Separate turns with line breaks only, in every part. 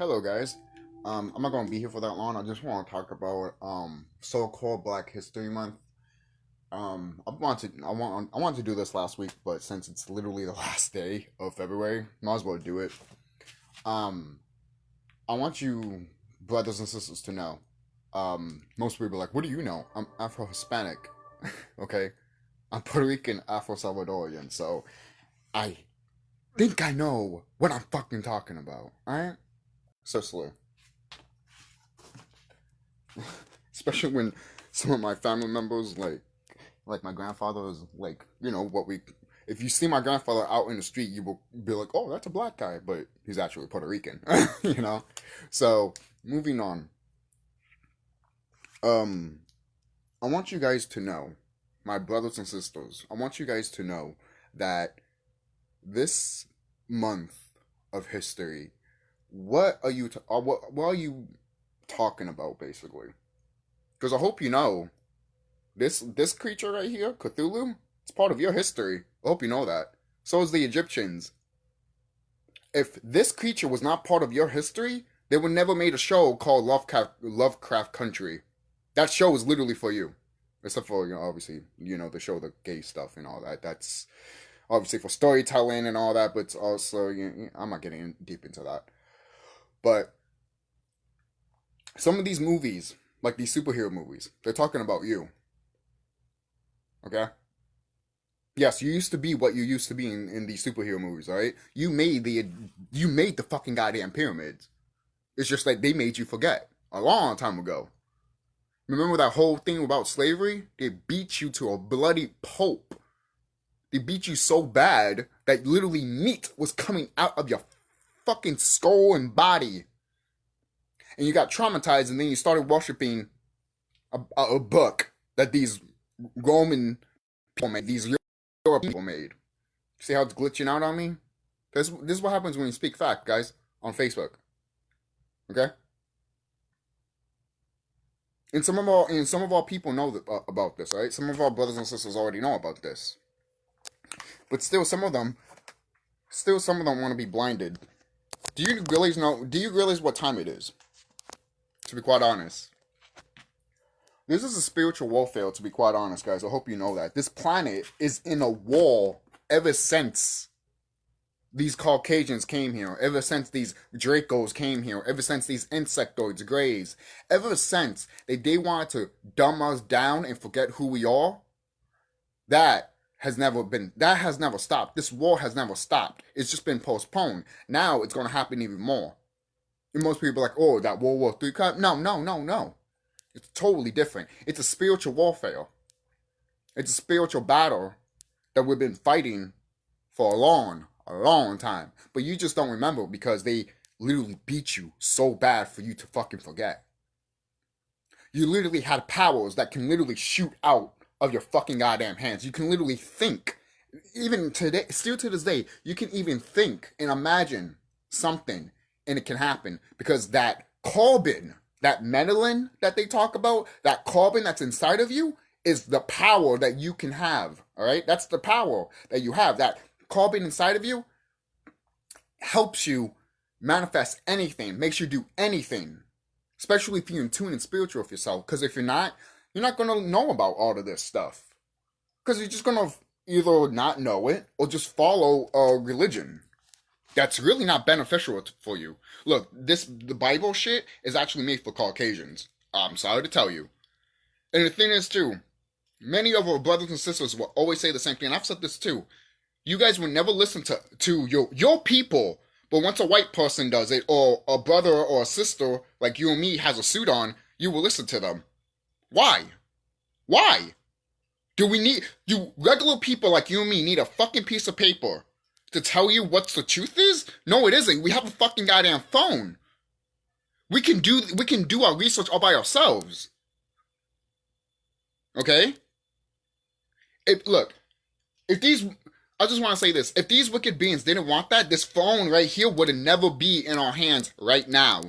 Hello, guys. I'm not gonna be here for that long. I just want to talk about so-called Black History Month. I wanted to do this last week, but since it's literally the last day of February, might as well do it. Um, I want you brothers and sisters to know. Most people are like, "What do you know?" I'm Afro-Hispanic, okay? I'm Puerto Rican, Afro-Salvadorian, so I think I know what I'm fucking talking about. All right? Seriously. Especially when some of my family members like my grandfather is like, what we if you see my grandfather out in the street, you will be like, oh, that's a black guy, but he's actually Puerto Rican. you know so moving on. um I want you guys to know, my brothers and sisters, I want you guys to know that this month of history, what are you talking about, basically? Because I hope you know, this creature right here, Cthulhu, it's part of your history. I hope you know that. So is the Egyptians. If this creature was not part of your history, they would never made a show called Lovecraft Country. That show is literally for you. Except for, obviously, the show, the gay stuff and all that. That's obviously for storytelling and all that, but it's also, I'm not getting deep into that. But some of these movies, like these superhero movies, they're talking about you. Okay? Yes, you used to be what you used to be in these superhero movies, alright? You made the fucking goddamn pyramids. It's just like they made you forget a long time ago. Remember that whole thing about slavery? They beat you to a bloody pulp. They beat you so bad that literally meat was coming out of your fucking skull and body. And you got traumatized, and then you started worshiping a book that these Roman people made, these European people made. See how it's glitching out on me? This is what happens when you speak fact, guys, on Facebook. Okay? And some of our people know about this, right? Some of our brothers and sisters already know about this. But still, some of them want to be blinded. Do you realize what time it is? To be quite honest. This is a spiritual warfare, to be quite honest, guys. I hope you know that. This planet is in a war ever since these Caucasians came here, ever since these Dracos came here, ever since these insectoids, greys, ever since they wanted to dumb us down and forget who we are. That has never stopped. This war has never stopped. It's just been postponed. Now it's going to happen even more. And most people are like, oh, that World War III crap. No. It's totally different. It's a spiritual warfare. It's a spiritual battle that we've been fighting for a long time. But you just don't remember because they literally beat you so bad for you to fucking forget. You literally had powers that can literally shoot out of your fucking goddamn hands. You can literally think. Even today, still to this day, you can even think and imagine something, and it can happen because that carbon, that melanin that they talk about, that carbon that's inside of you is the power that you can have. All right, that's the power that you have. That carbon inside of you helps you manifest anything, makes you do anything, especially if you're in tune and spiritual with yourself. Because if you're not gonna know about all of this stuff. Because you're just gonna either not know it or just follow a religion that's really not beneficial for you. Look, the Bible shit is actually made for Caucasians. I'm sorry to tell you. And the thing is, too, many of our brothers and sisters will always say the same thing, and I've said this too. You guys will never listen to your people, but once a white person does it, or a brother or a sister like you and me has a suit on, you will listen to them. Why? Do regular people like you and me need a fucking piece of paper to tell you what the truth is? No, it isn't. We have a fucking goddamn phone. We can do our research all by ourselves. Okay? I just want to say this. If these wicked beings didn't want that, this phone right here would never be in our hands right now.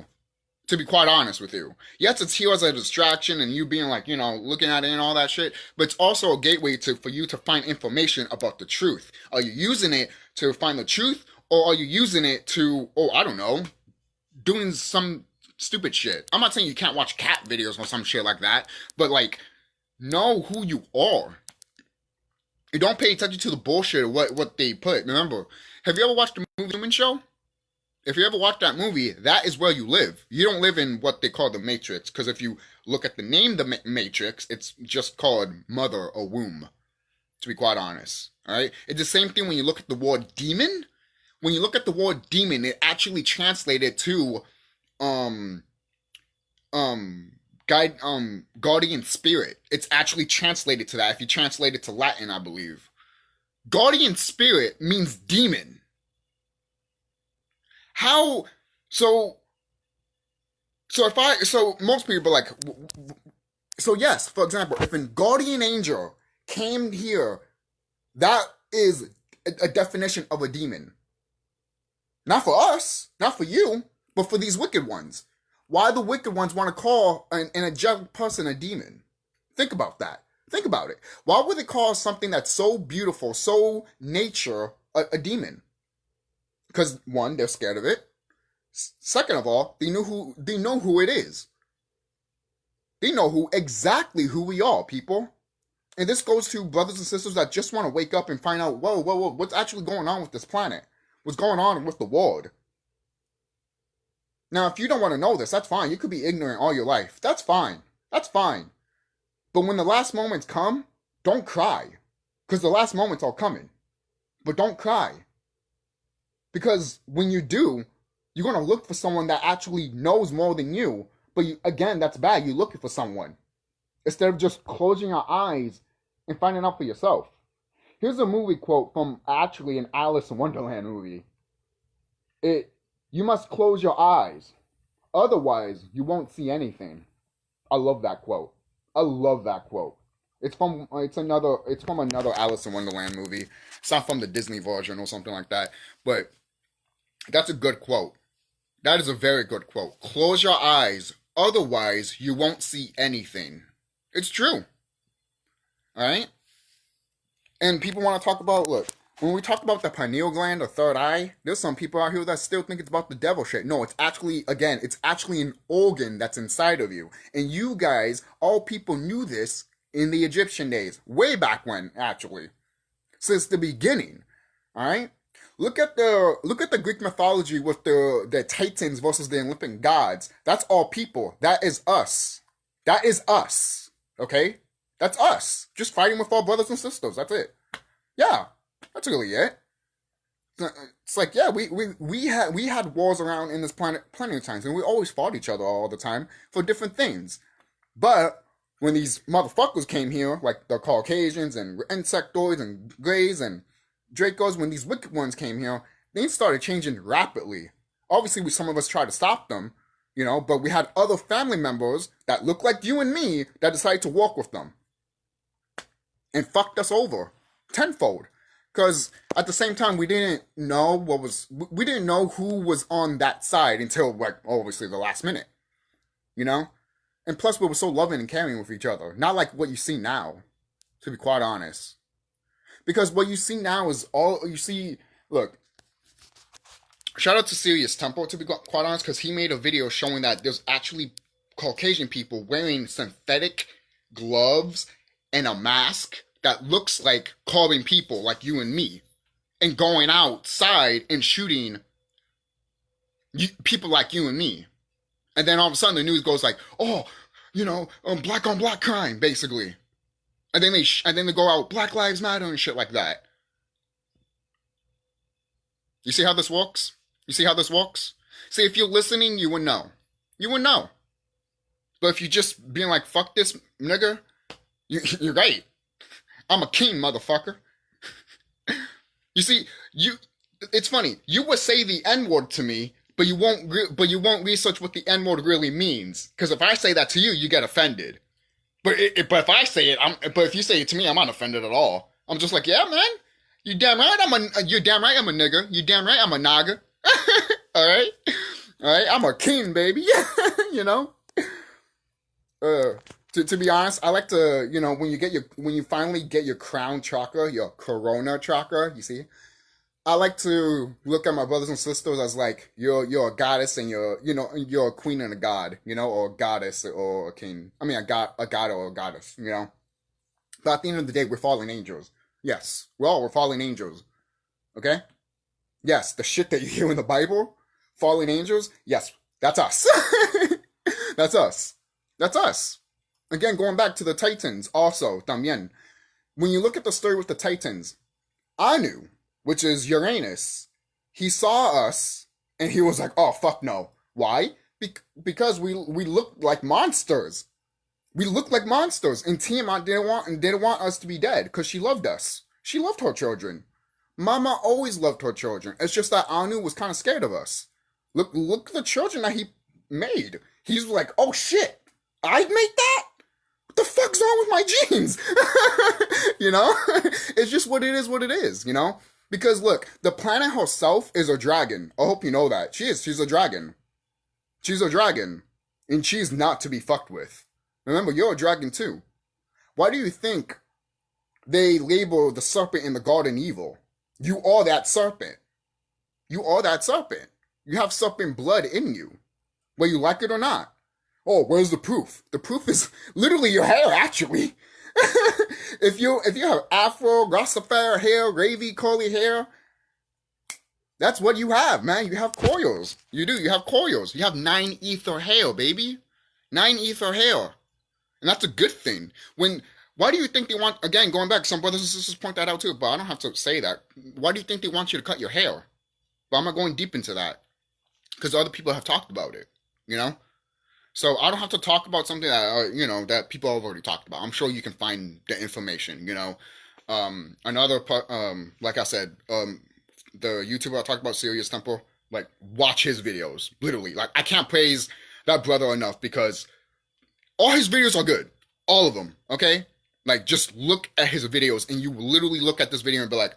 To be quite honest with you. Yes, it's here as a distraction and you being like, looking at it and all that shit, but it's also a gateway for you to find information about the truth. Are you using it to find the truth, or are you using it to, I don't know, doing some stupid shit. I'm not saying you can't watch cat videos or some shit like that, but like, know who you are. You don't pay attention to the bullshit of what they put. Remember, have you ever watched the movie Human Show? If you ever watched that movie, that is where you live. You don't live in what they call the Matrix, because if you look at the name the Matrix, it's just called mother or womb, to be quite honest. All right? It's the same thing when you look at the word demon. When you look at the word demon, it actually translated to guardian spirit. It's actually translated to that if you translate it to Latin, I believe. Guardian spirit means demon. How so most people are like, so yes, for example, if a guardian angel came here, that is a definition of a demon. Not for us, not for you, but for these wicked ones. Why the wicked ones want to call an angelic person a demon? Think about that. Think about it. Why would they call something that's so beautiful, so nature, a demon? Because one, they're scared of it. Second of all, they know who it is. They know exactly who we are, people. And this goes to brothers and sisters that just want to wake up and find out, whoa, what's actually going on with this planet? What's going on with the world? Now, if you don't want to know this, that's fine. You could be ignorant all your life. That's fine. That's fine. But when the last moments come, don't cry. Because the last moments are coming. But don't cry. Because when you do, you're going to look for someone that actually knows more than you. But again, that's bad. You're looking for someone. Instead of just closing your eyes and finding out for yourself. Here's a movie quote from actually an Alice in Wonderland movie. You must close your eyes. Otherwise, you won't see anything. I love that quote. I love that quote. It's from another Alice in Wonderland movie. It's not from the Disney version or something like that. But that's a good quote. That is a very good quote. Close your eyes. Otherwise, you won't see anything. It's true. Alright? And people want to talk about, look, when we talk about the pineal gland or third eye, there's some people out here that still think it's about the devil shit. No, it's actually an organ that's inside of you. And you guys, all people knew this in the Egyptian days. Way back when, actually. Since the beginning. Alright? Look at the Greek mythology with the Titans versus the Olympic gods. That's all people. That is us. That is us. Okay? That's us. Just fighting with our brothers and sisters. That's it. Yeah. That's really it. It's like, yeah, we had wars around in this planet plenty of times, and we always fought each other all the time for different things. But when these motherfuckers came here, like the Caucasians and insectoids and Greys and Dracos, when these wicked ones came here, things started changing rapidly. Obviously, some of us tried to stop them, but we had other family members that looked like you and me that decided to walk with them. And fucked us over tenfold. Because at the same time, we didn't know who was on that side until, like, obviously the last minute. And plus, we were so loving and caring with each other. Not like what you see now, to be quite honest. Because what you see now is all you see. Look, shout out to Serious Temple, to be quite honest, because he made a video showing that there's actually Caucasian people wearing synthetic gloves and a mask that looks like carving people like you and me, and going outside and shooting people like you and me. And then all of a sudden the news goes like, oh, black on black crime, basically. And then they go out, Black Lives Matter and shit like that. You see how this works? See, if you're listening, you would know. But if you're just being like, fuck this nigga, you're right. I'm a king, motherfucker. You see, it's funny. You would say the N-word to me, but you won't research what the N-word really means. Because if I say that to you, you get offended. But if you say it to me, I'm not offended at all. I'm just like, yeah, man. You damn right I'm a nigger. You damn right I'm a naga. All right? I'm a king, baby. To be honest, I like to, when you finally get your crown chakra, your corona chakra, you see, I like to look at my brothers and sisters as like you're a goddess and you're a queen and a god, or a goddess or a king. I mean a god or a goddess, But at the end of the day, we're fallen angels. Yes, we're fallen angels. Okay? Yes, the shit that you hear in the Bible, fallen angels, yes, that's us. That's us. That's us. Again, going back to the Titans, also, también. When you look at the story with the Titans, Anu, which is Uranus, he saw us and he was like, "Oh fuck no!" Why? Because we look like monsters. We look like monsters, and Tiamat didn't want us to be dead because she loved us. She loved her children. Mama always loved her children. It's just that Anu was kind of scared of us. Look at the children that he made. He's like, "Oh shit, I made that? What the fuck's wrong with my genes?" It's just what it is. Because look, the planet herself is a dragon. I hope you know that. She's a dragon. She's a dragon. And she's not to be fucked with. Remember, you're a dragon too. Why do you think they label the serpent in the garden evil? You are that serpent. You are that serpent. You have serpent blood in you, whether you like it or not. Oh, where's the proof? The proof is literally your hair, actually. if you have afro, Rastafari hair, wavy, curly hair, that's what you have, man. You have coils. You do. You have coils. You have 9 ether hair, baby. 9 ether hair. And that's a good thing. Why do you think they want, again, going back, some brothers and sisters point that out too, but I don't have to say that. Why do you think they want you to cut your hair? But I'm not going deep into that. Because other people have talked about it, So I don't have to talk about something that, that people have already talked about. I'm sure you can find the information, Another part, like I said, the YouTuber I talked about, Serious Temple, like, watch his videos, literally. Like, I can't praise that brother enough because all his videos are good. All of them, okay? Like, just look at his videos and you literally look at this video and be like,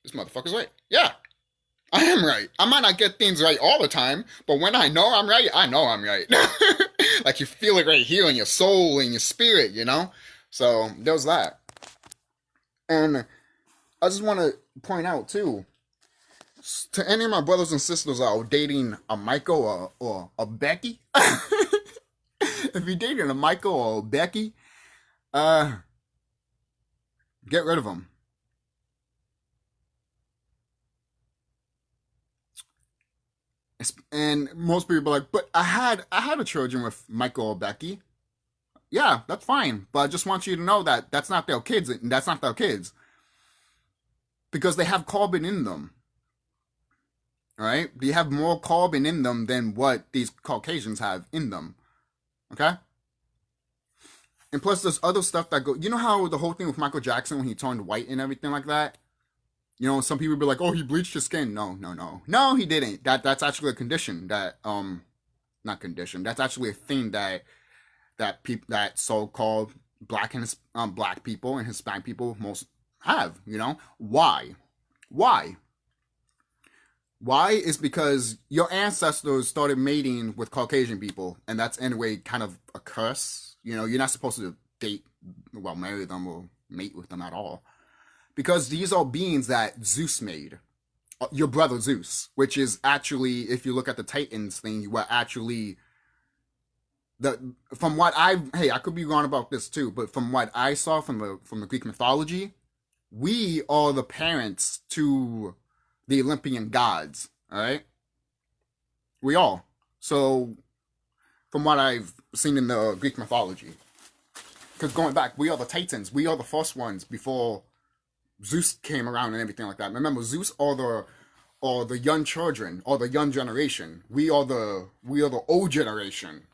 this motherfucker's right. Yeah, I am right. I might not get things right all the time, but when I know I'm right, I know I'm right. Like, you feel it right here in your soul and your spirit, So, there's that. And I just want to point out, too, to any of my brothers and sisters that are dating a Michael or a Becky, if you're dating a Michael or a Becky, get rid of them. And most people are like, but I had a children with Michael or Becky. Yeah, that's fine. But I just want you to know that that's not their kids. That's not their kids. Because they have carbon in them. Right? They have more carbon in them than what these Caucasians have in them. Okay? And plus, there's other stuff that go. You know how the whole thing with Michael Jackson when he turned white and everything like that? Some people be like, "Oh, he bleached his skin." No, he didn't. That's actually a condition that not condition. That's actually a thing that so-called black people and Hispanic people most have. Why? Why is because your ancestors started mating with Caucasian people, and that's in a way kind of a curse. You're not supposed to marry them or mate with them at all. Because these are beings that Zeus made. Your brother Zeus, which is actually, if you look at the Titans thing, you are actually I could be wrong about this too, but from what I saw from the Greek mythology, we are the parents to the Olympian gods. All right, we are. So, from what I've seen in the Greek mythology, because going back, we are the Titans. We are the first ones before Zeus came around and everything like that. Remember, Zeus are the young children, or the young generation. We are the old generation.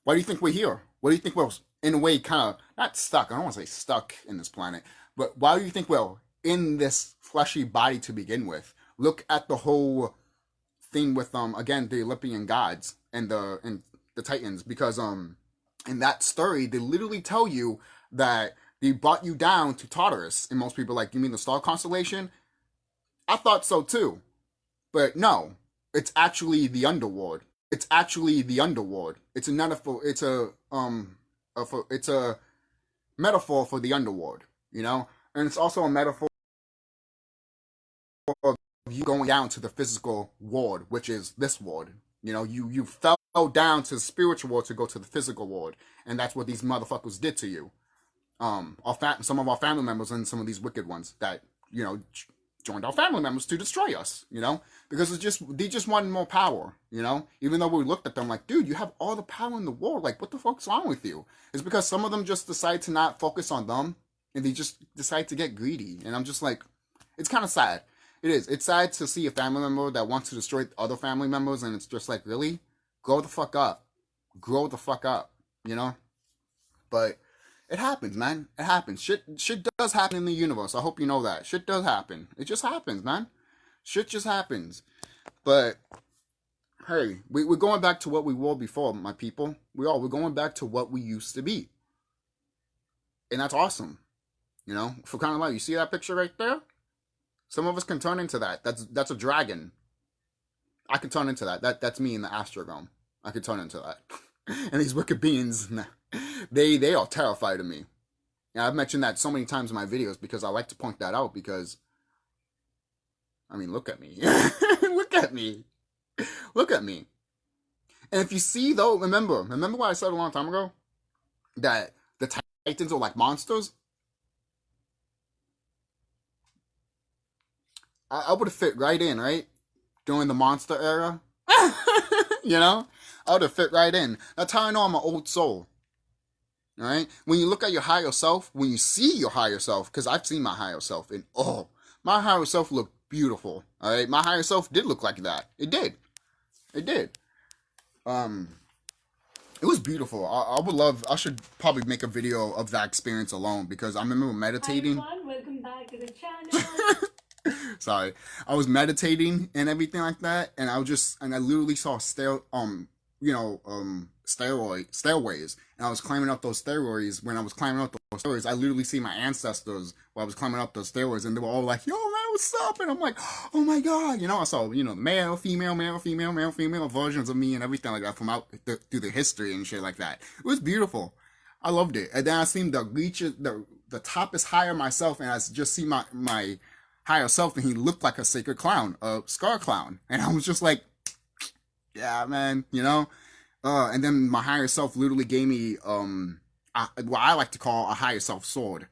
Why do you think we're here? Why do you think we're in a way kind of not stuck? I don't want to say stuck in this planet, but why do you think we're in this fleshy body to begin with? Look at the whole thing with again the Olympian gods and the Titans, because in that story they literally tell you that they brought you down to Tartarus, and most people are like, you mean the star constellation? I thought so too, but no, it's actually the underworld. It's actually the underworld. It's a metaphor. It's a metaphor for the underworld, and it's also a metaphor of you going down to the physical ward, which is this ward. You know, you fell down to the spiritual ward to go to the physical ward, and that's what these motherfuckers did to you. Some of our family members and some of these wicked ones that, you know, joined our family members to destroy us, you know, because they just wanted more power, you know, even though we looked at them like, dude, you have all the power in the world, like, what the fuck's wrong with you? It's because some of them just decide to not focus on them, and they just decide to get greedy, and I'm just like, it's kind of sad. It is. It's sad to see a family member that wants to destroy other family members, and it's just like, really? Grow the fuck up. Grow the fuck up, you know? But it happens, man. It happens. Shit does happen in the universe. I hope you know that. Shit does happen. It just happens, man. Shit just happens. But, hey, we're going back to what we were before, my people. We're going back to what we used to be. And that's awesome. You know? For kind of like, you see that picture right there? Some of us can turn into that. That's a dragon. I can turn into that. That's me in the astral realm. I can turn into that. And these wicked beings, they are terrified of me. And I've mentioned that so many times in my videos because I like to point that out because, I mean, look at me. Look at me. Look at me. And if you see, though, remember what I said a long time ago? That the Titans are like monsters? I would have fit right in, right? During the monster era. You know? I would have fit right in. That's how I know I'm an old soul. Alright? When you look at your higher self, when you see your higher self, because I've seen my higher self, and oh, my higher self looked beautiful. Alright? My higher self did look like that. It did. It did. It was beautiful. I should probably make a video of that experience alone, because I remember meditating.
Hi everyone, welcome back to the channel.
Sorry, I was meditating and everything like that, and I literally saw stairways, and I was climbing up those stairways. When I was climbing up those stairways, I literally see my ancestors while I was climbing up those stairways, and they were all like, "Yo, man, what's up?" And I'm like, "Oh my god," you know. I saw, you know, male, female versions of me and everything like that from through the history and shit like that. It was beautiful. I loved it. And then I seen the top is higher myself, and I just see my higher self, and he looked like a sacred clown, a SqaWn, and I was just like, yeah, man, you know. And then my higher self literally gave me what I like to call a higher self sword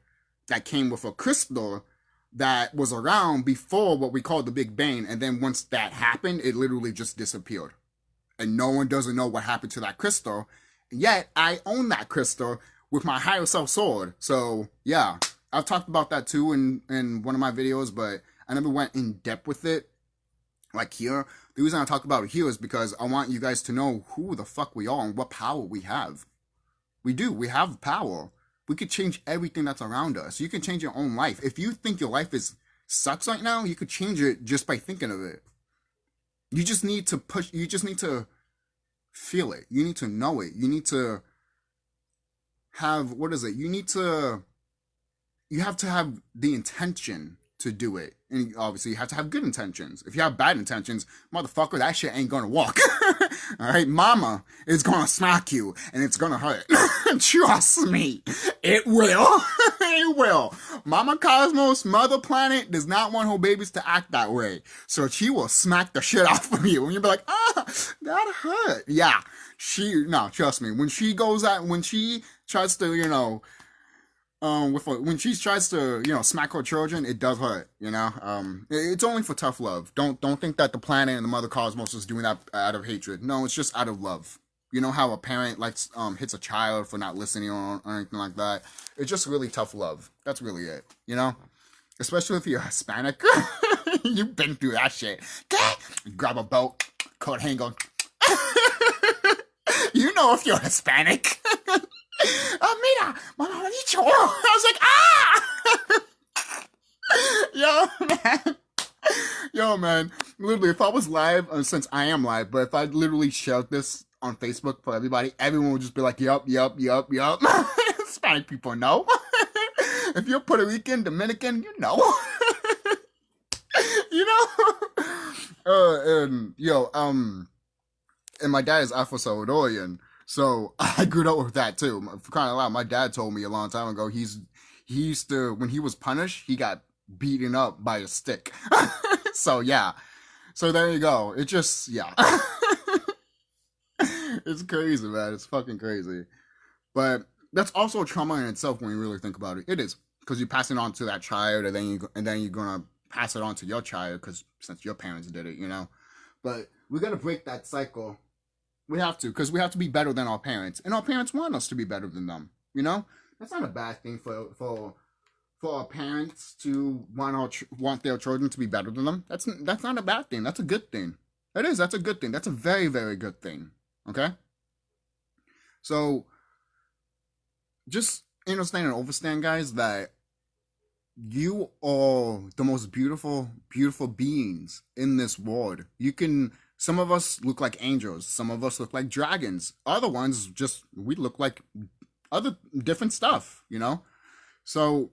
that came with a crystal that was around before what we call the Big Bang, and then once that happened, it literally just disappeared, and no one doesn't know what happened to that crystal. Yet I own that crystal with my higher self sword. So yeah, I've talked about that too in one of my videos, but I never went in depth with it like here. The reason I talk about it here is because I want you guys to know who the fuck we are and what power we have. We do. We have power. We could change everything that's around us. You can change your own life. If you think your life sucks right now, you could change it just by thinking of it. You just need to push. You just need to feel it. You need to know it. You need to have, what is it? You have to have the intention to do it. And obviously you have to have good intentions. If you have bad intentions, motherfucker, that shit ain't gonna walk. Alright, mama is gonna smack you, and it's gonna hurt. Trust me, it will. It will. Mama Cosmos, Mother Planet, does not want her babies to act that way. So she will smack the shit out of you. And you'll be like, that hurt. Yeah. Trust me. When she tries to, you know, when she tries to, you know, smack her children, it does hurt, you know. It's only for tough love. Don't think that the planet and the Mother Cosmos is doing that out of hatred. No, it's just out of love. You know how a parent hits a child for not listening or anything like that. It's just really tough love. That's really it, you know. Especially if you're Hispanic, you've been through that shit. Grab a boat, coat hanger. You know if you're Hispanic. Mira, mamá lo dicho. I was like, Yo, man. Literally, if I was live, since I am live, but if I literally shared this on Facebook for everybody, everyone would just be like, yup. Hispanic people know. If you're Puerto Rican, Dominican, you know. You know? And my dad is Afro-Salvadorian. So I grew up with that too. For crying out loud, my dad told me a long time ago, he used to, when he was punished, he got beaten up by a stick. So yeah. So there you go. It just yeah. It's crazy, man. It's fucking crazy. But that's also a trauma in itself when you really think about it. It is because you pass it on to that child, and then you're gonna pass it on to your child because since your parents did it, you know. But we gotta break that cycle. We have to because we have to be better than our parents, and our parents want us to be better than them. You know, that's not a bad thing for our parents to want their children to be better than them. That's not a bad thing. That's a good thing. It is. That's a good thing. That's a very, very good thing. Okay. So just understand and understand, guys, that you are the most beautiful, beautiful beings in this world. Some of us look like angels. Some of us look like dragons. Other ones we look like other different stuff, you know? So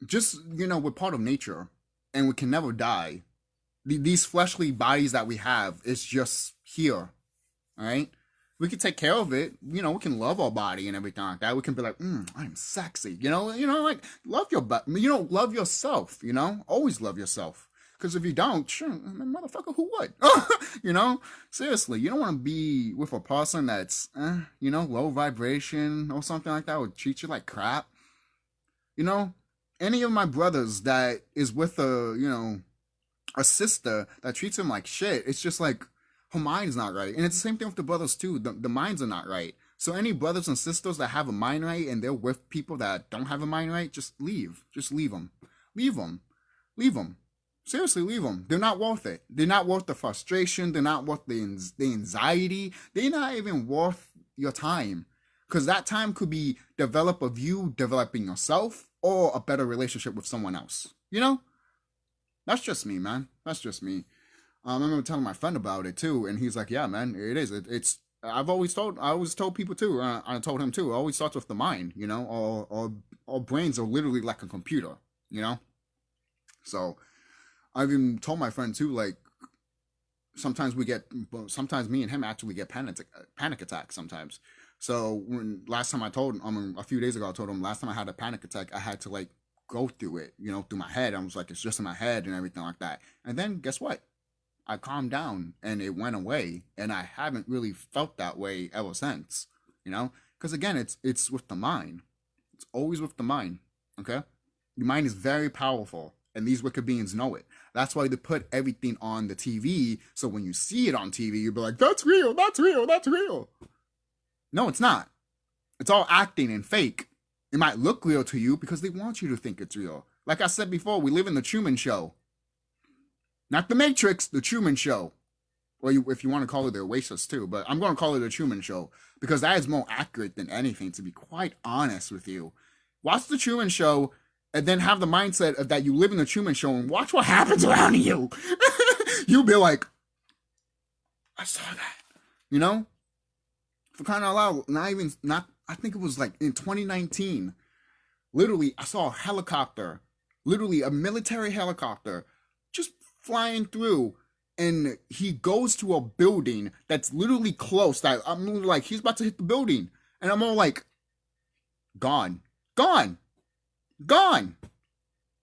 just, we're part of nature and we can never die. These fleshly bodies that we have is just here, all right? We can take care of it. We can love our body and everything like that. We can be like, I'm sexy. Like love your butt. Love yourself, always love yourself. Because if you don't, sure, motherfucker, who would? Seriously, you don't want to be with a person that's, low vibration or something like that, or treat you like crap. Any of my brothers that is with a sister that treats him like shit, it's just like, her mind's not right. And it's the same thing with the brothers too. The minds are not right. So any brothers and sisters that have a mind right and they're with people that don't have a mind right, just leave. Just leave them. Leave them. Leave them. Seriously, leave them. They're not worth it. They're not worth the frustration. They're not worth the anxiety. They're not even worth your time. Because that time could be develop of you developing yourself or a better relationship with someone else. That's just me, man. That's just me. I remember telling my friend about it too, and he's like, "Yeah, man, it is. It's. I always told people too. I told him too. It always starts with the mind, Our brains are literally like a computer, So, I've even told my friend too, like, sometimes me and him actually get panic attacks sometimes. So last time I told him, a few days ago, I told him last time I had a panic attack, I had to like go through it, through my head. I was like, it's just in my head and everything like that. And then guess what? I calmed down and it went away, and I haven't really felt that way ever since, because again, it's with the mind. It's always with the mind. Okay. Your mind is very powerful, and these wicked beings know it. That's why they put everything on the TV. So when you see it on TV, you'll be like, that's real. That's real. That's real. No, it's not. It's all acting and fake. It might look real to you because they want you to think it's real. Like I said before, we live in the Truman Show. Not the Matrix, the Truman Show. Or if you want to call it the Oasis too, but I'm going to call it the Truman Show because that is more accurate than anything, to be quite honest with you. Watch the Truman Show and then have the mindset of that you live in the Truman Show and watch what happens around you. You'll be like, I saw that. For crying out loud, I think it was like in 2019. Literally, I saw a helicopter, literally a military helicopter, just flying through, and he goes to a building that's literally close. That I'm literally like, he's about to hit the building, and I'm all like, gone. And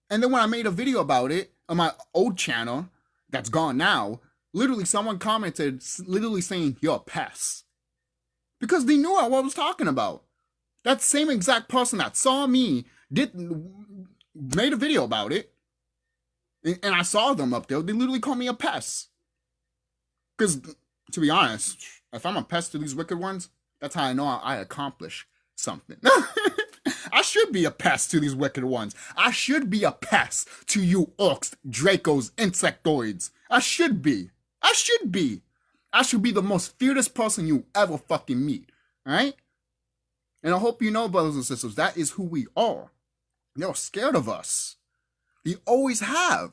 then when I made a video about it on my old channel, that's gone now, literally someone commented, literally saying, you're a pest. Because they knew what I was talking about. That same exact person that saw me made a video about it. And I saw them up there. They literally called me a pest. Because, to be honest, if I'm a pest to these wicked ones, that's how I know I accomplish something. I should be a pest to these wicked ones. I should be a pest to you orcs, dracos, insectoids. I should be. I should be the most fearless person you ever fucking meet. Alright? And I hope you know, brothers and sisters, that is who we are. They're scared of us. They always have.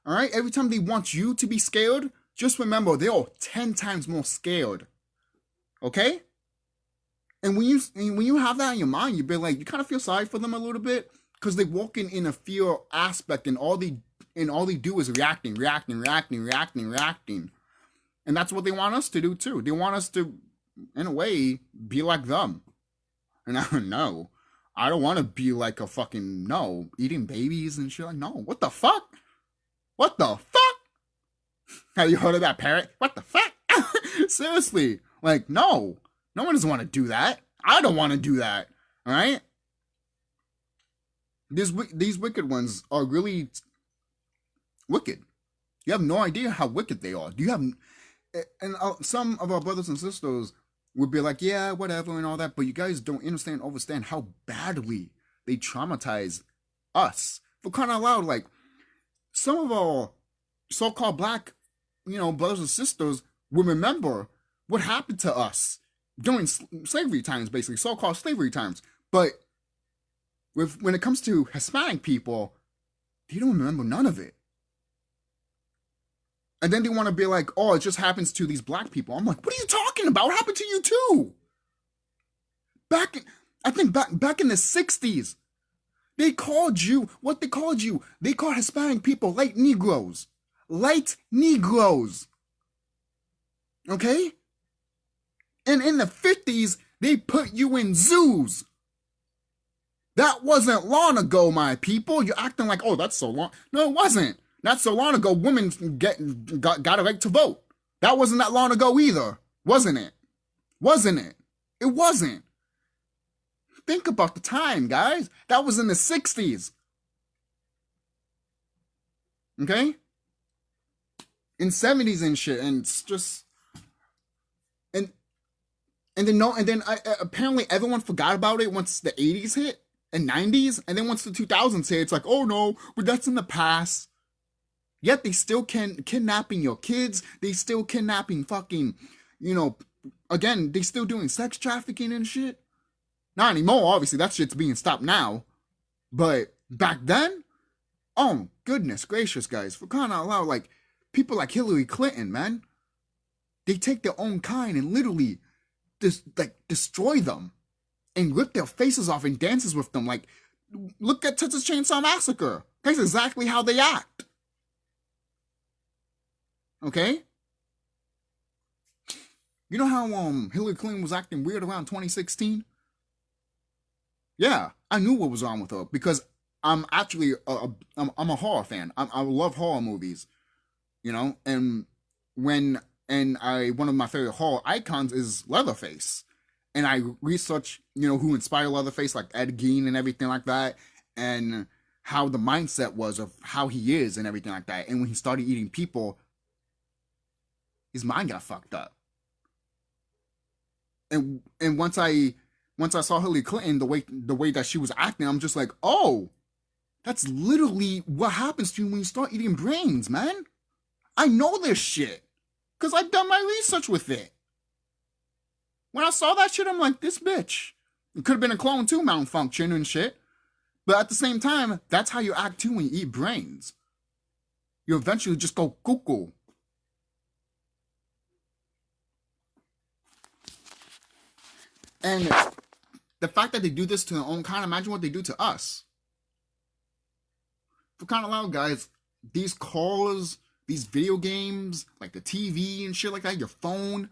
Alright? Every time they want you to be scared, just remember they're 10 times more scared. Okay? And when you have that in your mind, you kind of feel sorry for them a little bit, because they're walking in a fear aspect, and all they do is reacting. And that's what they want us to do too. They want us to, in a way, be like them. And I don't know. I don't want to be like a fucking, eating babies and shit. No, what the fuck? What the fuck? Have you heard of that parrot? What the fuck? Seriously. Like, no. No one doesn't want to do that. I don't want to do that. All right? These wicked ones are really wicked. You have no idea how wicked they are. And some of our brothers and sisters would be like, yeah, whatever and all that, but you guys don't understand how badly they traumatize us. For crying out loud, like, some of our so-called black, brothers and sisters will remember what happened to us during slavery times, basically, so-called slavery times. But when it comes to Hispanic people, they don't remember none of it. And then they want to be like, oh, it just happens to these black people. I'm like, what are you talking about? What happened to you too? Back in the 60s, they called you. They called Hispanic people light Negroes. Light Negroes. Okay? And in the 50s, they put you in zoos. That wasn't long ago, my people. You're acting like, oh, that's so long. No, it wasn't. Not so long ago, women got a right to vote. That wasn't that long ago either. Wasn't it? It wasn't. Think about the time, guys. That was in the 60s. Okay? In 70s and shit. And it's just... And then apparently everyone forgot about it once the 80s hit and 90s. And then once the 2000s hit, it's like, oh no, but that's in the past. Yet they still kidnapping your kids. They still kidnapping fucking, again, they still doing sex trafficking and shit. Not anymore, obviously. That shit's being stopped now. But back then, oh, goodness gracious, guys. For crying out loud, like, people like Hillary Clinton, man. They take their own kind and literally destroy them. And rip their faces off and dances with them. Like, look at Texas Chainsaw Massacre. That's exactly how they act. Okay? You know how Hillary Clinton was acting weird around 2016? Yeah, I knew what was wrong with her because I'm actually I'm a horror fan. I love horror movies, and one of my favorite horror icons is Leatherface, and I research who inspired Leatherface, like Ed Gein and everything like that, and how the mindset was of how he is and everything like that. And when he started eating people, his mind got fucked up. And once I saw Hillary Clinton, the way that she was acting, I'm just like, oh, that's literally what happens to you when you start eating brains, man. I know this shit. Because I've done my research with it. When I saw that shit, I'm like, this bitch. It could have been a clone too, malfunction and shit. But at the same time, that's how you act too when you eat brains. You eventually just go cuckoo. And the fact that they do this to their own kind, imagine what they do to us. For kind of loud, guys, these cars, these video games, like the TV and shit like that, your phone,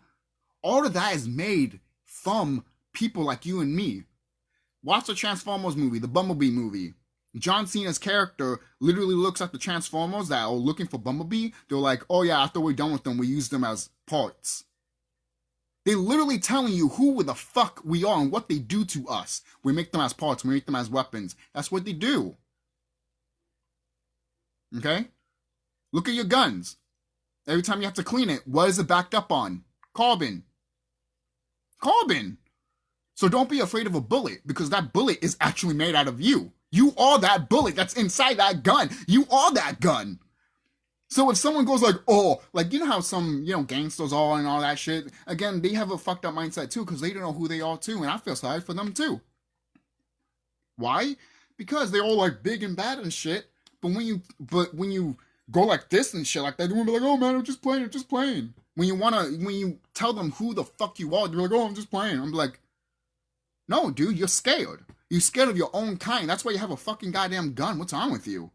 all of that is made from people like you and me. Watch the Transformers movie, the Bumblebee movie. John Cena's character literally looks at the Transformers that are looking for Bumblebee. They're like, oh yeah, after we're done with them, we use them as parts. They're literally telling you who the fuck we are and what they do to us. We make them as parts. We make them as weapons. That's what they do. Okay? Look at your guns. Every time you have to clean it, what is it backed up on? Carbon. Carbon. So don't be afraid of a bullet, because that bullet is actually made out of you. You are that bullet that's inside that gun. You are that gun. So if someone goes like, oh, like, you know how some, gangsters are and all that shit, again, they have a fucked up mindset too, because they don't know who they are too, and I feel sorry for them too. Why? Because they're all like big and bad and shit, but when you go like this and shit like that, they're gonna be like, oh man, I'm just playing. When you tell them who the fuck you are, they're like, oh, I'm just playing. I'm like, no, dude, you're scared. You're scared of your own kind. That's why you have a fucking goddamn gun. What's wrong with you?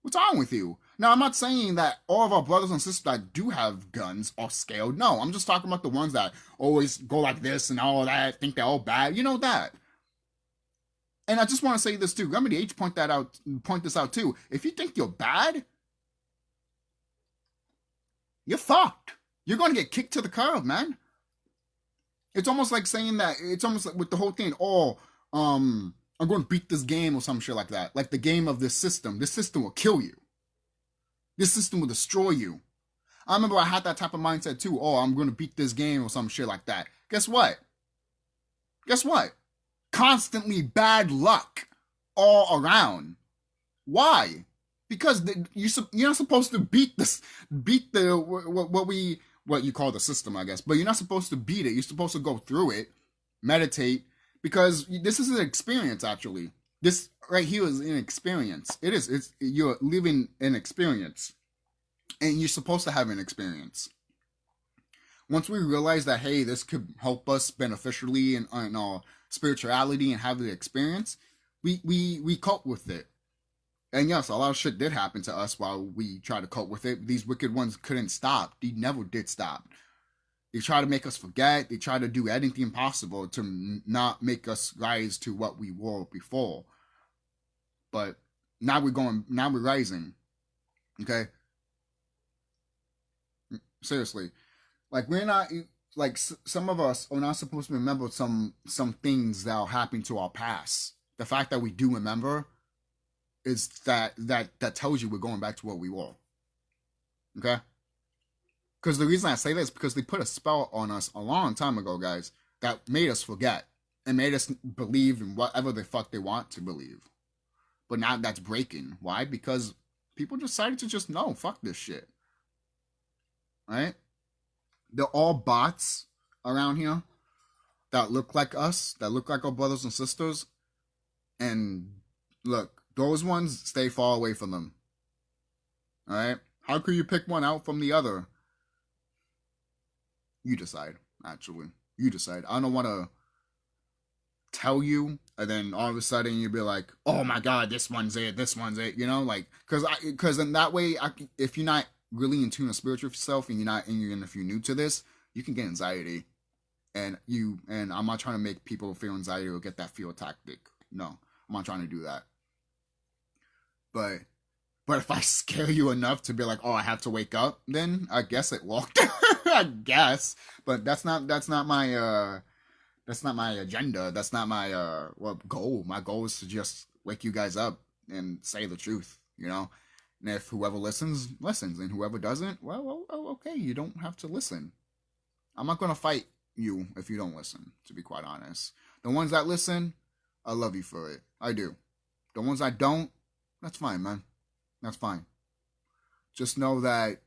What's wrong with you? Now, I'm not saying that all of our brothers and sisters that do have guns are scared. No, I'm just talking about the ones that always go like this and all that, think they're all bad. You know that. And I just want to say this too. Remedy H point this out too. If you think you're bad, you're fucked. You're going to get kicked to the curb, man. It's almost like saying that, it's almost like with the whole thing, I'm going to beat this game or some shit like that. Like the game of this system. This system will kill you. This system will destroy you. I remember I had that type of mindset too. I'm going to beat this game or some shit like that. Guess what? Constantly bad luck all around. Why? Because you're not supposed to beat what you call the system, I guess. But you're not supposed to beat it. You're supposed to go through it, meditate, because this is an experience, actually. This right here is an experience. You're living an experience. And you're supposed to have an experience. Once we realize that, hey, this could help us beneficially in our spirituality and have the experience, we cope with it. And yes, a lot of shit did happen to us while we tried to cope with it. These wicked ones couldn't stop. They never did stop. They tried to make us forget. They tried to do anything possible to not make us rise to what we were before. But now we're rising. Okay? Seriously. Like, we're not, like, some of us are not supposed to remember some things that are happening to our past. The fact that we do remember is that tells you we're going back to what we were. Okay? Because the reason I say this is because they put a spell on us a long time ago, guys, that made us forget and made us believe in whatever the fuck they want to believe. But now that's breaking. Why? Because people decided to just, no, fuck this shit. Right? They're all bots around here that look like us, that look like our brothers and sisters. And look, those ones, stay far away from them. Alright? How could you pick one out from the other? You decide, actually. You decide. I don't want to tell you, and then all of a sudden you'll be like, oh my god, this one's it, you know? Like, because in that way, if you're not really in tune with spiritual self, and if you're new to this, you can get anxiety. And I'm not trying to make people feel anxiety or get that fear tactic. No, I'm not trying to do that. But if I scare you enough to be like, oh, I have to wake up, then I guess it worked. I guess. But that's not my agenda. That's not my goal. My goal is to just wake you guys up and say the truth, you know? And if whoever listens, and whoever doesn't, well, okay, you don't have to listen. I'm not going to fight you if you don't listen, to be quite honest. The ones that listen, I love you for it. I do. The ones that don't, that's fine, man. That's fine. Just know that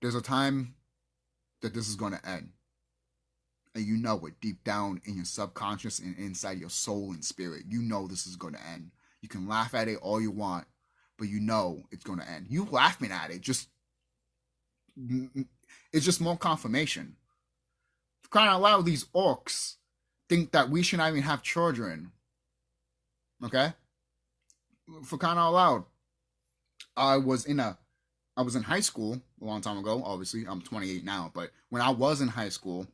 there's a time that this is going to end. And you know it deep down in your subconscious and inside your soul and spirit. You know this is going to end. You can laugh at it all you want, but you know it's going to end. You laughing at it, it's just more confirmation. For crying out loud, these orcs think that we should not even have children. Okay? For crying out loud, I was in high school a long time ago. Obviously, I'm 28 now, but when I was in high school,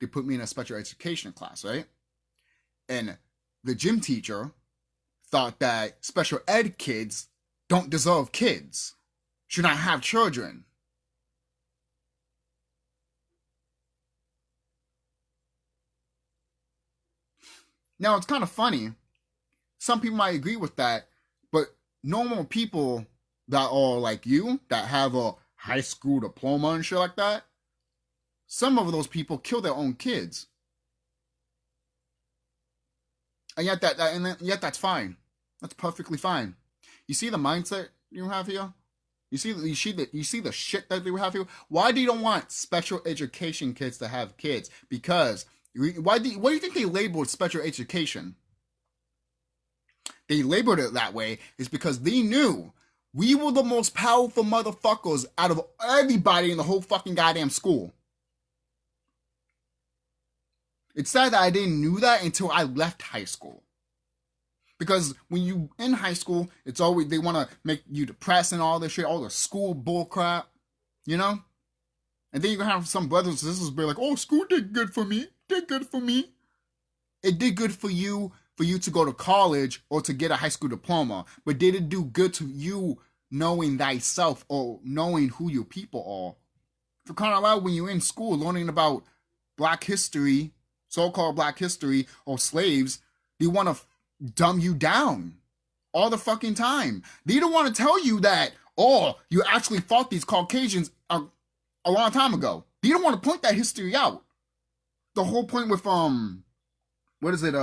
they put me in a special education class, right? And the gym teacher thought that special ed kids don't deserve kids, should not have children. Now, it's kind of funny. Some people might agree with that, but normal people that are like you, that have a high school diploma and shit like that, some of those people kill their own kids. And yet that's fine. That's perfectly fine. You see the mindset you have here? You see the shit that they have here? Why do you don't want special education kids to have kids? Because what do you think they labeled special education? They labeled it that way is because they knew we were the most powerful motherfuckers out of everybody in the whole fucking goddamn school. It's sad that I didn't know that until I left high school. Because when you in high school, it's always, they want to make you depressed and all this shit, all the school bull crap, you know? And then you're going to have some brothers and sisters be like, oh, school did good for me. It did good for you to go to college or to get a high school diploma. But did it do good to you knowing thyself or knowing who your people are For crying out loud, when you're in school learning about black history, so-called black history, or slaves, they want to dumb you down all the fucking time. They don't want to tell you that, oh, you actually fought these Caucasians a long time ago. They don't want to point that history out. The whole point with, what is it,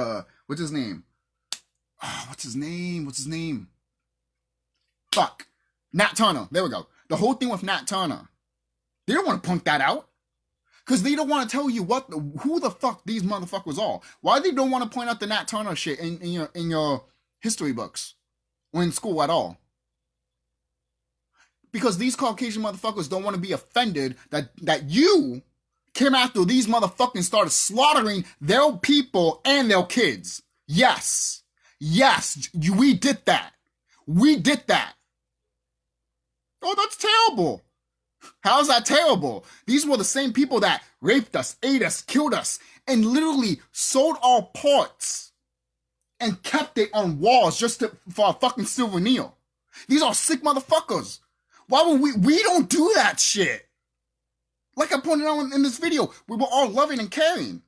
what's his name? Oh, what's his name? Fuck. Nat Turner. There we go. The whole thing with Nat Turner. They don't want to point that out. Because they don't want to tell you who the fuck these motherfuckers are. Why they don't want to point out the Nat Turner shit in your history books or in school at all? Because these Caucasian motherfuckers don't want to be offended that you came after these motherfuckers and started slaughtering their people and their kids. Yes. Yes, we did that. We did that. Oh, that's terrible. How's that terrible? These were the same people that raped us, ate us, killed us, and literally sold our parts and kept it on walls just for a fucking souvenir. These are sick motherfuckers. Why would we don't do that shit? Like I pointed out in this video, we were all loving and caring.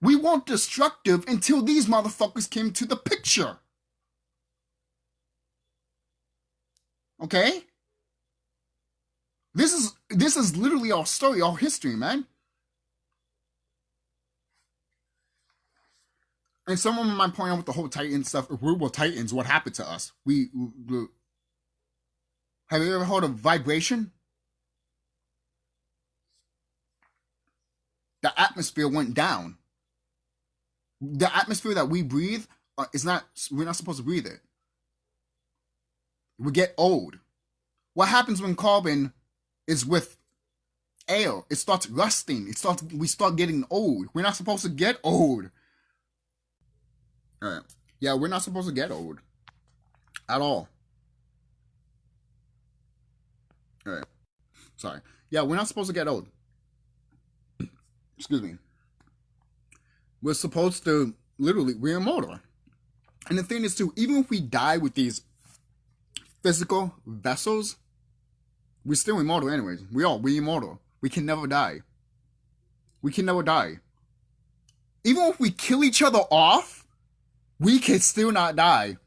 We weren't destructive until these motherfuckers came to the picture. Okay? This is literally our story, our history, man. And someone might point out with the whole Titan stuff, if we were Titans, what happened to us? Have you ever heard of vibration? The atmosphere went down. The atmosphere that we breathe we're not supposed to breathe it. We get old. What happens when carbon is with air? It starts rusting. We start getting old. We're not supposed to get old. All right. Yeah, we're not supposed to get old. At all. All right. Sorry. Yeah, we're not supposed to get old. Excuse me. We're supposed to, literally, we're immortal. And the thing is, too, even if we die with these physical vessels, we're still immortal anyways. We're immortal. We can never die. We can never die. Even if we kill each other off, we can still not die.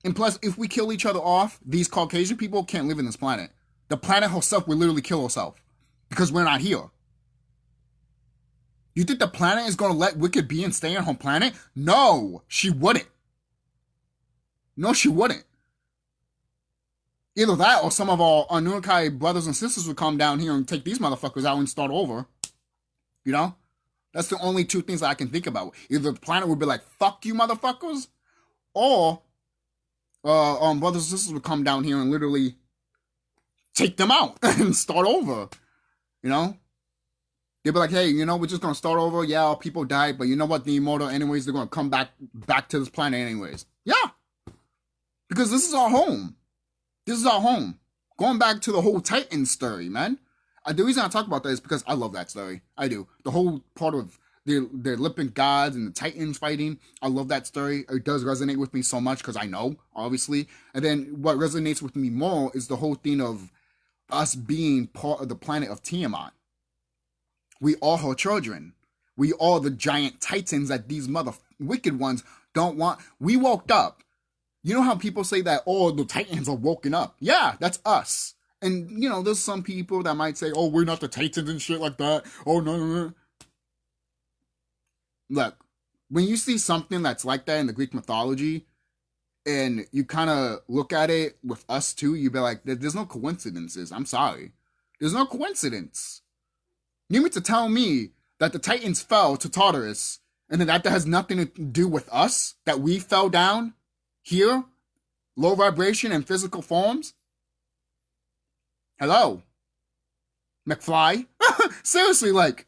And plus, if we kill each other off, these Caucasian people can't live in this planet. The planet herself will literally kill herself. Because we're not here. You think the planet is going to let wicked beings stay on her planet? No, she wouldn't. No, she wouldn't. Either that or some of our Anunnaki brothers and sisters would come down here and take these motherfuckers out and start over. You know? That's the only two things that I can think about. Either the planet would be like, fuck you motherfuckers, or brothers and sisters would come down here and literally take them out and start over. You know? They'd be like, hey, you know, we're just going to start over. Yeah, our people died, but you know what? The immortal anyways, they're going to come back to this planet anyways. Yeah. Because this is our home. This is our home. Going back to the whole Titan story, man. The reason I talk about that is because I love that story. I do. The whole part of the Olympic gods and the Titans fighting, I love that story. It does resonate with me so much because I know, obviously. And then what resonates with me more is the whole thing of us being part of the planet of Tiamat. We are her children. We are the giant titans that these wicked ones don't want. We woke up. You know how people say that, oh, the titans are woken up? Yeah, that's us. And, you know, there's some people that might say, oh, we're not the titans and shit like that. Oh, no. Look, when you see something that's like that in the Greek mythology, and you kind of look at it with us too, you be like, there's no coincidences. I'm sorry. There's no coincidence. You mean to tell me that the Titans fell to Tartarus, and then that has nothing to do with us? That we fell down here? Low vibration and physical forms? Hello? McFly? Seriously, like,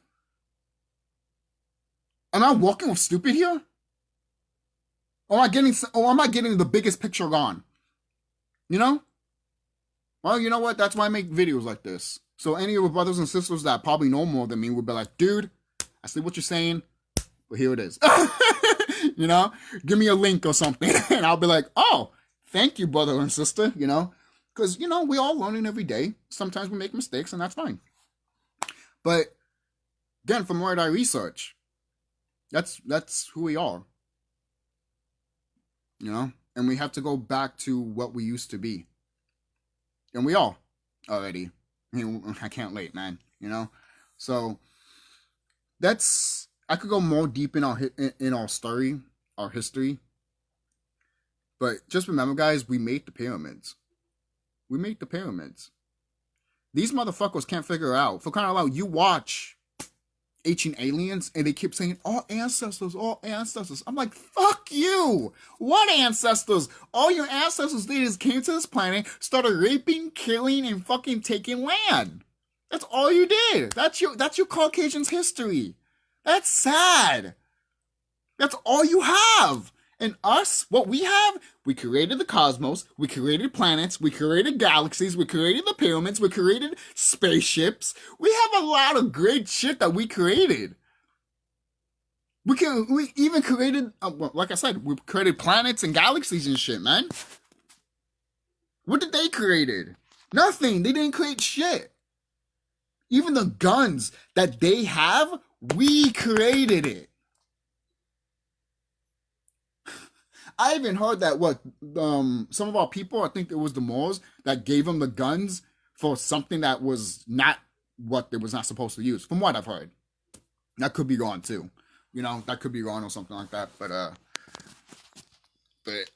am I walking with stupid here? Or am I getting the biggest picture gone? You know? Well, you know what? That's why I make videos like this. So any of your brothers and sisters that probably know more than me would be like, dude, I see what you're saying, but here it is. You know? Give me a link or something. And I'll be like, oh, thank you, brother and sister, you know? Because, you know, we all learning every day. Sometimes we make mistakes, and that's fine. But, again, from what I research, that's who we are. You know? And we have to go back to what we used to be. And we are already. I mean, I can't wait, man. You know? So, that's... I could go more deep in our story, our history. But just remember, guys, we made the pyramids. We made the pyramids. These motherfuckers can't figure it out. For crying out loud, you watch Ancient Aliens and they keep saying, all ancestors, all ancestors. I'm like, fuck you. What ancestors? All your ancestors did is came to this planet, started raping, killing, and fucking taking land. That's all you did. That's your Caucasian's history. That's sad. That's all you have. And us, what we have, we created the cosmos, we created planets, we created galaxies, we created the pyramids, we created spaceships. We have a lot of great shit that we created. We even created, like I said, we created planets and galaxies and shit, man. What did they created? Nothing. They didn't create shit. Even the guns that they have, we created it. I even heard that some of our people, I think it was the Moors, that gave them the guns for something that was not what they was not supposed to use. From what I've heard, that could be wrong too. You know, that could be wrong or something like that. But I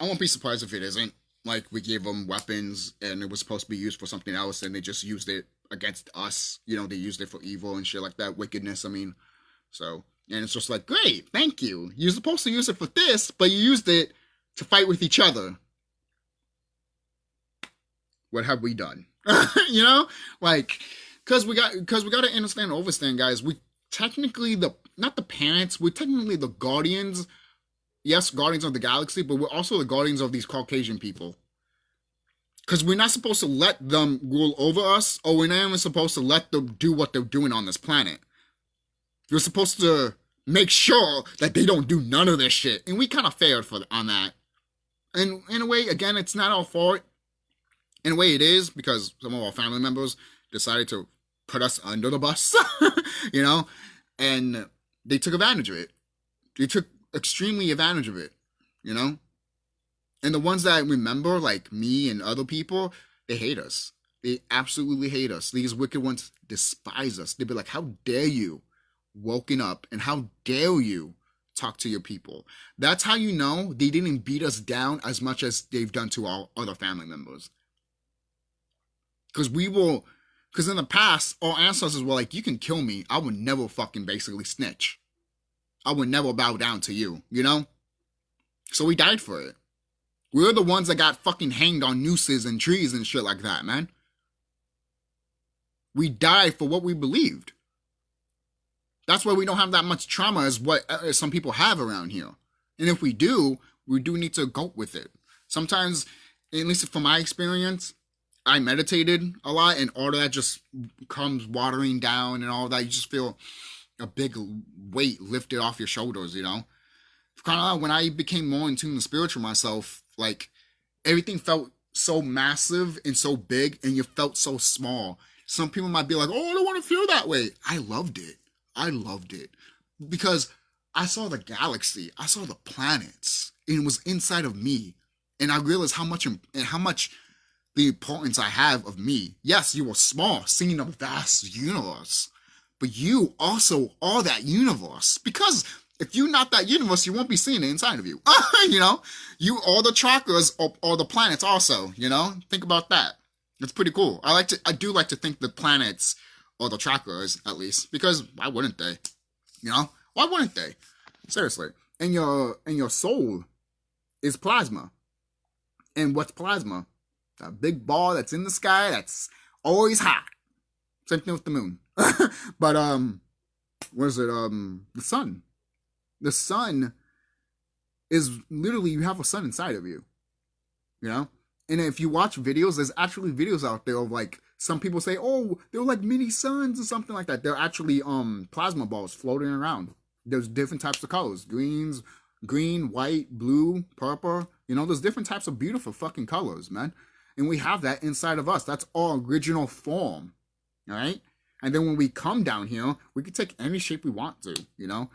won't be surprised if it isn't. Like, we gave them weapons and it was supposed to be used for something else, and they just used it against us. You know, they used it for evil and shit like that, wickedness. I mean, so, and it's just like, great, thank you. You're supposed to use it for this, but you used it to fight with each other. What have we done? You know, like, because we got to understand and overstand, guys. We technically not the parents. We're technically the guardians. Yes, guardians of the galaxy, but we're also the guardians of these Caucasian people. Because we're not supposed to let them rule over us, or we're not even supposed to let them do what they're doing on this planet. We're supposed to make sure that they don't do none of this shit, and we kind of failed on that. And in a way, again, it's not our fault. In a way, it is, because some of our family members decided to put us under the bus, you know, and they took advantage of it. They took extremely advantage of it, you know. And the ones that I remember, like me and other people, they hate us. They absolutely hate us. These wicked ones despise us. They'd be like, how dare you woken up, and how dare you talk to your people? That's how you know they didn't beat us down as much as they've done to our other family members. Because in the past, our ancestors were like, you can kill me, I would never fucking basically snitch. I would never bow down to you, you know? So we died for it. We're the ones that got fucking hanged on nooses and trees and shit like that, man. We died for what we believed. That's why we don't have that much trauma as what some people have around here. And if we do need to go with it. Sometimes, at least from my experience, I meditated a lot, and all of that just comes watering down and all that. You just feel a big weight lifted off your shoulders, you know? Kind of like when I became more in tune with spiritual myself, like, everything felt so massive and so big, and you felt so small. Some people might be like, oh, I don't want to feel that way. I loved it. I loved it. Because I saw the galaxy. I saw the planets. And it was inside of me. And I realized how much the importance I have of me. Yes, you were small, seeing a vast universe. But you also are that universe. Because if you're not that universe, you won't be seeing it inside of you. You know? You are the chakras or the planets also, you know? Think about that. It's pretty cool. I do like to think the planets or the chakras, at least, because why wouldn't they? You know? Why wouldn't they? Seriously. And your soul is plasma. And what's plasma? A big ball that's in the sky that's always hot. Same thing with the moon. But what is it? The sun. The sun is literally, you have a sun inside of you. You know? And if you watch videos, there's actually videos out there of, like, some people say, oh, they're like mini suns or something like that. They're actually plasma balls floating around. There's different types of colors. Green, white, blue, purple. You know, there's different types of beautiful fucking colors, man. And we have that inside of us. That's our original form, all right? And then when we come down here, we can take any shape we want to, you know?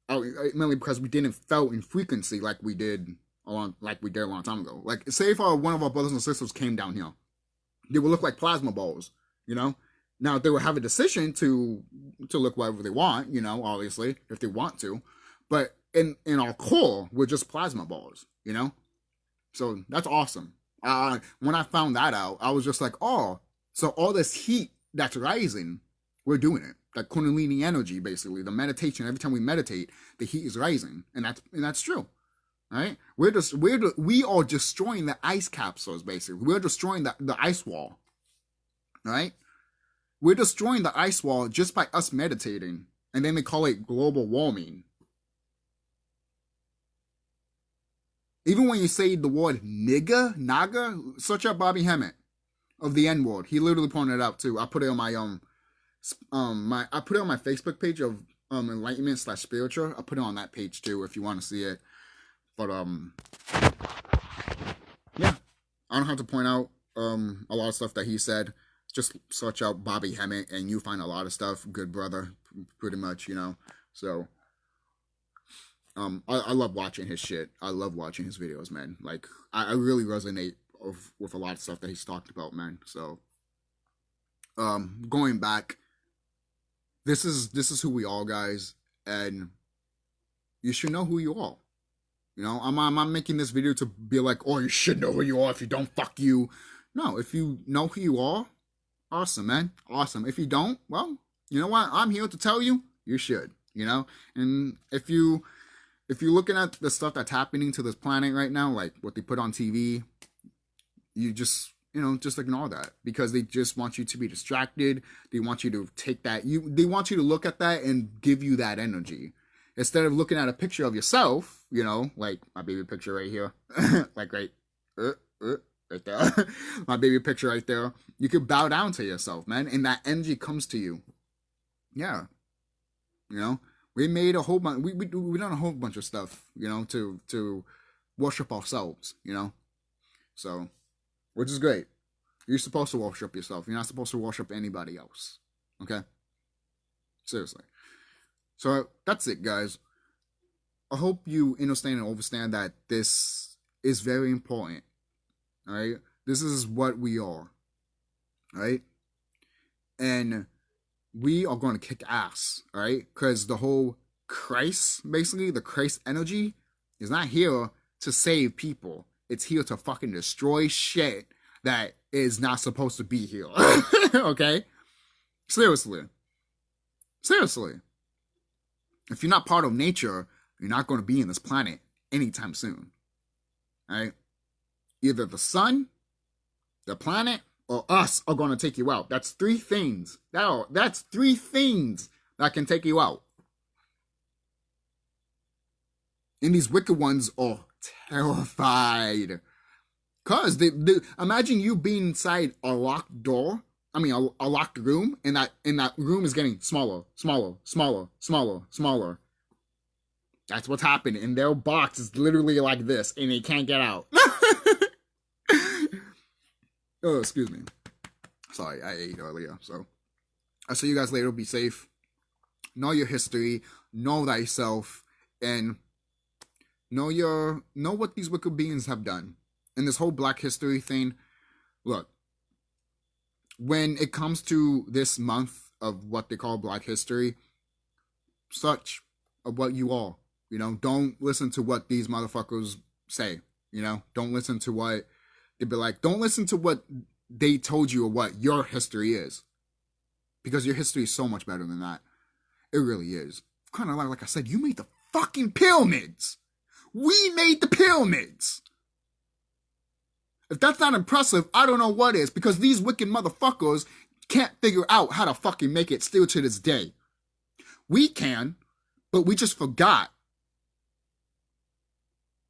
Mainly because we didn't felt in frequency like we did a long time ago. Like, say if one of our brothers and sisters came down here, they would look like plasma balls, you know? Now, they would have a decision to look whatever they want, you know, obviously, if they want to. But in our core, we're just plasma balls, you know? So that's awesome. When I found that out, I was just like, oh, so all this heat that's rising, we're doing it. That Kundalini energy, basically, the meditation. Every time we meditate, the heat is rising, and that's true, right? We are destroying the ice capsules, basically. We're destroying the ice wall, right? We're destroying the ice wall just by us meditating, and then they call it global warming. Even when you say the word naga, search up Bobby Hemmett of the N word. He literally pointed it out too. I put it on my I put it on my Facebook page of Enlightenment / spiritual. I put it on that page too if you want to see it. But yeah, I don't have to point out a lot of stuff that he said. Just search out Bobby Hemmett and you find a lot of stuff. Good brother, pretty much, you know. So I love watching his shit. I love watching his videos, man. Like I really resonate with a lot of stuff that he's talked about, man. So going back, this is who we are, guys, and you should know who you are. You know, I'm not making this video to be like, oh, you should know who you are. If you don't, fuck you. No, if you know who you are, awesome, man, awesome. If you don't, well, you know what? I'm here to tell you, you should. You know, and if you're looking at the stuff that's happening to this planet right now, like what they put on TV, you just, you know, just ignore that because they just want you to be distracted. They want you to take that. They want you to look at that and give you that energy instead of looking at a picture of yourself. You know, like my baby picture right here, like right there, my baby picture right there. You could bow down to yourself, man, and that energy comes to you. Yeah, you know. We made a whole bunch. We done a whole bunch of stuff, you know, to worship ourselves, you know. So, which is great. You're supposed to worship yourself. You're not supposed to worship anybody else. Okay. Seriously. So that's it, guys. I hope you understand and understand that this is very important. All right. This is what we are. All right. And we are going to kick ass, all right? Because the whole Christ, basically, the Christ energy is not here to save people. It's here to fucking destroy shit that is not supposed to be here. Okay? Seriously. Seriously. If you're not part of nature, you're not going to be in this planet anytime soon. All right? Either the sun, the planet, or us are going to take you out. That's three things. That's three things that can take you out. And these wicked ones are terrified. Because imagine you being inside a locked door. I mean, a locked room. And that room is getting smaller, smaller, smaller, smaller, smaller. That's what's happening. And their box is literally like this. And they can't get out. Oh, excuse me. Sorry, I ate earlier. So, I'll see you guys later. Be safe. Know your history. Know thyself. And know what these wicked beings have done. And this whole Black History thing. Look. When it comes to this month of what they call Black History, such of what you are. You know, don't listen to what these motherfuckers say. You know, don't listen to what they'd be like. Don't listen to what they told you or what your history is. Because your history is so much better than that. It really is. Kind of like I said, you made the fucking pyramids. We made the pyramids. If that's not impressive, I don't know what is. Because these wicked motherfuckers can't figure out how to fucking make it still to this day. We can, but we just forgot.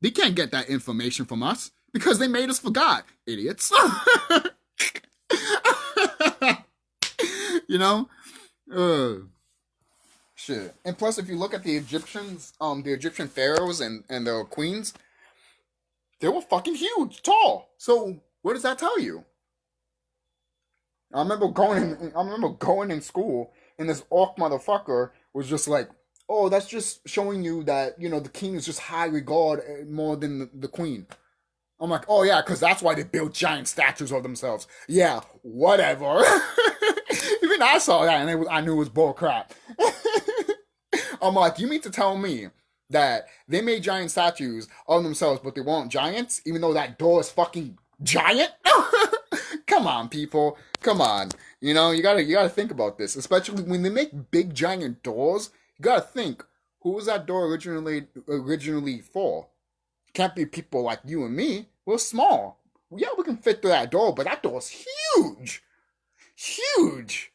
They can't get that information from us. Because they made us forgot, idiots. You know? Shit. And plus, if you look at the Egyptians, the Egyptian pharaohs and the queens, they were fucking huge, tall. So, What does that tell you? I remember going in school, and this orc motherfucker was just like, "Oh, that's just showing you that the king is just high regard more than the queen." I'm like, "Oh yeah, because that's why they built giant statues of themselves." Yeah, whatever. Even I saw that, and I knew it was bull crap. I'm like, you mean to tell me that they made giant statues of themselves, but they weren't giants, even though that door is fucking giant? Come on, people. Come on. You gotta think about this, especially when they make big giant doors. You gotta think, who was that door originally for? Can't be people like you and me. We're small. Yeah, we can fit through that door, but that door's huge. Huge.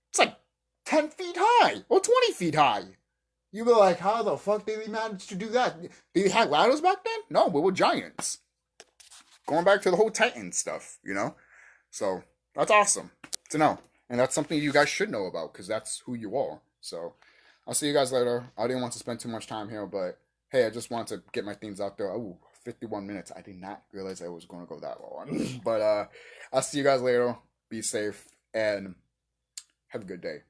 It's like 10 feet high or 20 feet high. You were like, how the fuck did they manage to do that? Did they have ladders back then? No, we were giants. Going back to the whole Titan stuff. So that's awesome to know. And that's something you guys should know about because that's who you are. So I'll see you guys later. I didn't want to spend too much time here, but hey, I just wanted to get my things out there. Oh, 51 minutes. I did not realize I was going to go that long. But I'll see you guys later. Be safe and have a good day.